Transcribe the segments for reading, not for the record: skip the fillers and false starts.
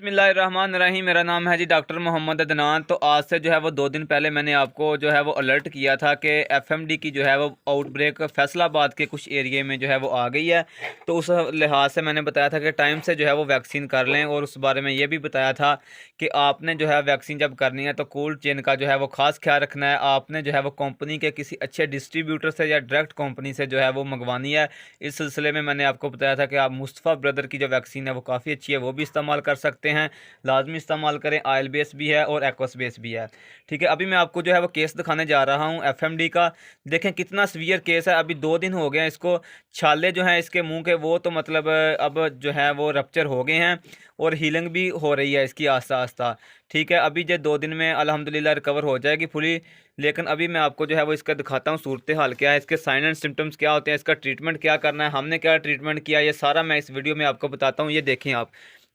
बिस्मिल्लाहिर्रहमानिर्रहीम। मेरा नाम है जी डॉक्टर मोहम्मद अदनान। तो आज से जो है वो 2 दिन पहले मैंने आपको जो है वो अलर्ट किया था कि एफएमडी की जो है वो आउटब्रेक फैसलाबाद के कुछ एरिए में जो है वो आ गई है। तो उस लिहाज से मैंने बताया था कि टाइम से जो है वो वैक्सीन कर लें, और उस बारे में ये भी बताया था कि आपने जो है वैक्सीन जब करनी है तो कोल्ड चेन का जो है वो ख़ास ख्याल रखना है। आपने जो है वो कंपनी के किसी अच्छे डिस्ट्रीब्यूटर से या डायरेक्ट कंपनी से जो है वो मंगवानी है। इस सिलसिले में मैंने आपको बताया था कि आप मुस्तफ़ा ब्रदर की जो वैक्सीन है वो काफ़ी अच्छी है, वो भी इस्तेमाल कर सकते हैं। लाजमी इस्तेमाल करें। ऑयल बेस भी है और एक्वस बेस भी है। ठीक है, अभी मैं आपको जो है वो केस दिखाने जा रहा हूँ एफएमडी का। देखें कितना सीवियर केस है। अभी 2 दिन हो गए हैं इसको। छाले जो हैं इसके मुंह के वो तो मतलब अब जो है वो रप्चर हो गए हैं, और हीलिंग भी हो रही है इसकी आस्ता आस्ता। ठीक है, अभी जो 2 दिन में अल्हम्दुलिल्लाह रिकवर हो जाएगी फुली। लेकिन अभी मैं आपको जो है वो इसका दिखाता हूँ सूरत हाल क्या है, इसके साइन एंड सिम्टम्स क्या होते हैं, इसका ट्रीटमेंट क्या करना है, हमने क्या ट्रीटमेंट किया, ये सारा मैं इस वीडियो में आपको बताता हूँ। ये देखें आप,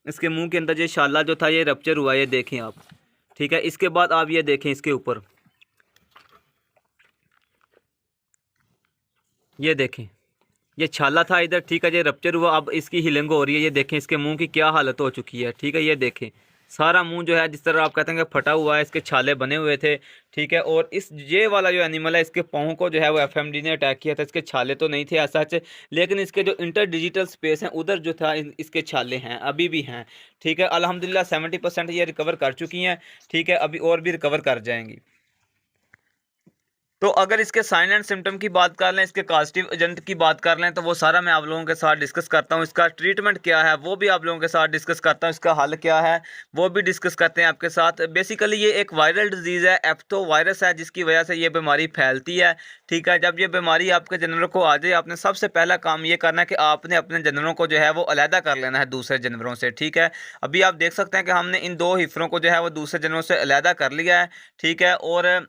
इसके मुंह के अंदर ये शाला जो था ये रप्चर हुआ, ये देखें आप। ठीक है, इसके बाद आप ये देखें इसके ऊपर, ये देखें ये छाला था इधर। ठीक है, ये रप्चर हुआ, अब इसकी हीलिंग हो रही है। ये देखें इसके मुंह की क्या हालत हो चुकी है। ठीक है, ये देखें सारा मुंह जो है जिस तरह आप कहते हैं कि फटा हुआ है, इसके छाले बने हुए थे। ठीक है, और इस ये वाला जो एनिमल है इसके पाँव को जो है वो एफएमडी ने अटैक किया था। इसके छाले तो नहीं थे ऐसा सच, लेकिन इसके जो इंटर डिजिटल स्पेस है उधर जो था इसके छाले हैं, अभी भी हैं। ठीक है, अल्हम्दुलिल्लाह 70% ये रिकवर कर चुकी हैं। ठीक है, अभी और भी रिकवर कर जाएंगी। तो अगर इसके साइन एंड सिम्टम की बात कर लें, इसके कास्टिव एजेंट की बात कर लें, तो वो सारा मैं आप लोगों के साथ डिस्कस करता हूँ। इसका ट्रीटमेंट क्या है वो भी आप लोगों के साथ डिस्कस करता हूँ। इसका हल क्या है वो भी डिस्कस करते हैं आपके साथ। बेसिकली ये एक वायरल डिजीज़ है, एप्थो वायरस है, जिसकी वजह से ये बीमारी फैलती है। ठीक है, जब ये बीमारी आपके जानवरों को आ जाए, आपने सबसे पहला काम ये करना है कि आपने अपने जानवरों को जो है वो अलहदा कर लेना है दूसरे जानवरों से। ठीक है, अभी आप देख सकते हैं कि हमने इन 2 हिफरों को जो है वो दूसरे जानवरों से अलहदा कर लिया है। ठीक है, और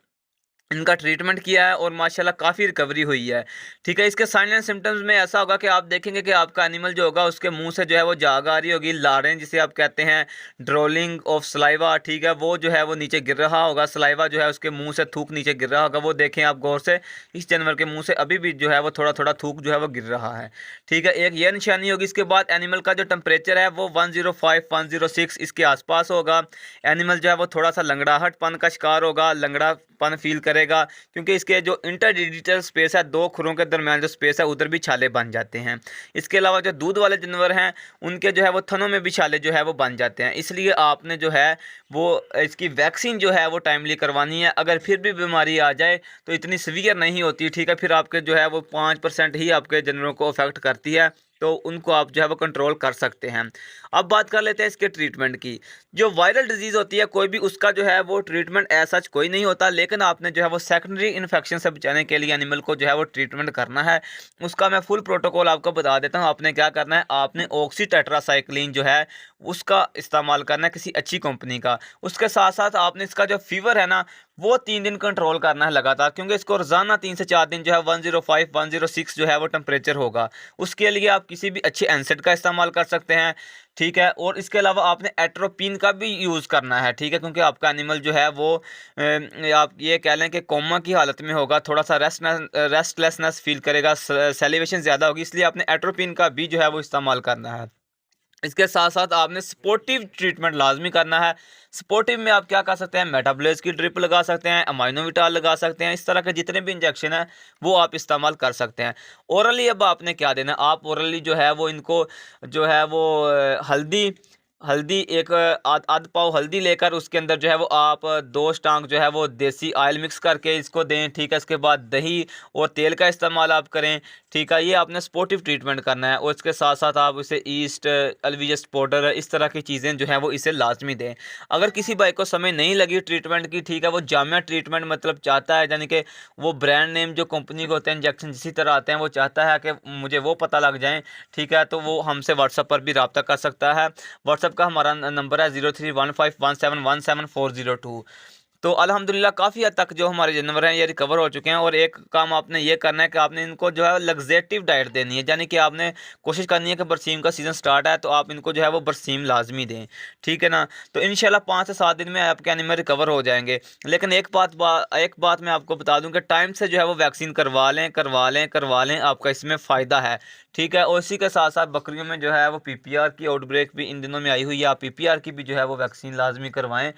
इनका ट्रीटमेंट किया है और माशाल्लाह काफ़ी रिकवरी हुई है। ठीक है, इसके साइन एंड सिम्टम्स में ऐसा होगा कि आप देखेंगे कि आपका एनिमल जो होगा उसके मुंह से जो है वो जाग आ रही होगी, लारें जिसे आप कहते हैं, ड्रोलिंग ऑफ सलाइवा। ठीक है, वो जो है वो नीचे गिर रहा होगा, सलाइवा जो है उसके मुंह से थूक नीचे गिर रहा होगा। वो देखें आप गौर से, इस जानवर के मुंह से अभी भी जो है वो थोड़ा थोड़ा थूक जो है वो गिर रहा है। ठीक है, एक ये निशानी होगी। इसके बाद एनिमल का जो टेम्परेचर है वो 105 106 इसके आसपास होगा। एनिमल जो है वो थोड़ा सा लंगड़ाहटपन का शिकार होगा, लंगड़ापन फील करेगा, क्योंकि इसके जो इंटरडिजिटल स्पेस है, 2 खुरों के दरमियान जो स्पेस है उधर भी छाले बन जाते हैं। इसके अलावा जो दूध वाले जानवर हैं उनके जो है वो थनों में भी छाले जो है वो बन जाते हैं। इसलिए आपने जो है वो इसकी वैक्सीन जो है वो टाइमली करवानी है। अगर फिर भी बीमारी आ जाए तो इतनी सीवियर नहीं होती। ठीक है, फिर आपके जो है वो 5% ही आपके जानवरों को अफेक्ट करती है, तो उनको आप जो है वो कंट्रोल कर सकते हैं। अब बात कर लेते हैं इसके ट्रीटमेंट की। जो वायरल डिजीज़ होती है कोई भी, उसका जो है वो ट्रीटमेंट ऐसा कोई नहीं होता, लेकिन आपने जो है वो सेकेंडरी इन्फेक्शन से बचाने के लिए एनिमल को जो है वो ट्रीटमेंट करना है। उसका मैं फुल प्रोटोकॉल आपको बता देता हूँ। आपने क्या करना है, आपने ऑक्सी टेट्रासाइक्लिन जो है उसका इस्तेमाल करना है, किसी अच्छी कंपनी का। उसके साथ साथ आपने इसका जो फीवर है ना वो 3 दिन कंट्रोल करना है लगातार, क्योंकि इसको रोजाना 3 से 4 दिन जो है 105 106 जो है वो टेम्परेचर होगा। उसके लिए आप किसी भी अच्छे एनसेड का इस्तेमाल कर सकते हैं। ठीक है, और इसके अलावा आपने एट्रोपिन का भी यूज़ करना है। ठीक है, क्योंकि आपका एनिमल जो है वो आप ये कह लें कि कोमा की हालत में होगा, थोड़ा सा रेस्टलेसनेस फील करेगा, सेलिवेशन ज़्यादा होगी, इसलिए आपने एट्रोपिन का भी जो है वो इस्तेमाल करना है। इसके साथ साथ आपने सपोर्टिव ट्रीटमेंट लाजमी करना है। सपोर्टिव में आप क्या कर सकते हैं, मेटाबोलेज की ड्रिप लगा सकते हैं, अमाइनोविटाल लगा सकते हैं। इस तरह के जितने भी इंजेक्शन हैं वो आप इस्तेमाल कर सकते हैं। ओरली अब आपने क्या देना है, आप ओरली जो है वो इनको जो है वो हल्दी हल्दी एक आध पाव हल्दी लेकर उसके अंदर जो है वो आप 2 स्टांक जो है वो देसी ऑयल मिक्स करके इसको दें। ठीक है, इसके बाद दही और तेल का इस्तेमाल आप करें। ठीक है, ये आपने सपोर्टिव ट्रीटमेंट करना है, और इसके साथ साथ आप इसे ईस्ट एलवीएस पाउडर इस तरह की चीज़ें जो हैं वो इसे लाजमी दें। अगर किसी भाई को समय नहीं लगी ट्रीटमेंट की, ठीक है, वो जामिया ट्रीटमेंट मतलब चाहता है, यानी कि वो ब्रांड नेम जो कंपनी के होते हैं इंजेक्शन इसी तरह आते हैं, वो चाहता है कि मुझे वो पता लग जाए। ठीक है, तो वो हमसे व्हाट्सएप पर भी रब्ता कर सकता है। व्हाट्सएप का हमारा नंबर है 0315171742। तो अल्हम्दुलिल्लाह काफ़ी हद तक जो हमारे जानवर हैं ये रिकवर हो चुके हैं। और एक काम आपने ये करना है कि आपने इनको जो है लग्जेटिव डाइट देनी है, यानी कि आपने कोशिश करनी है कि बरसीम का सीज़न स्टार्ट है तो आप इनको जो है वो बरसीम लाजमी दें, ठीक है ना। तो इंशाल्लाह 5 से 7 दिन में आपके एनिमल रिकवर हो जाएंगे। लेकिन एक बात मैं आपको बता दूं कि टाइम से जो है वो वैक्सीन करवा लें, आपका इसमें फ़ायदा है, ठीक है। और इसी के साथ साथ बकरियों में जो है वो पीपीआर की आउटब्रेक भी इन दिनों में आई हुई है, आप पीपीआर की भी जो है वो वैक्सीन लाजमी करवाएं।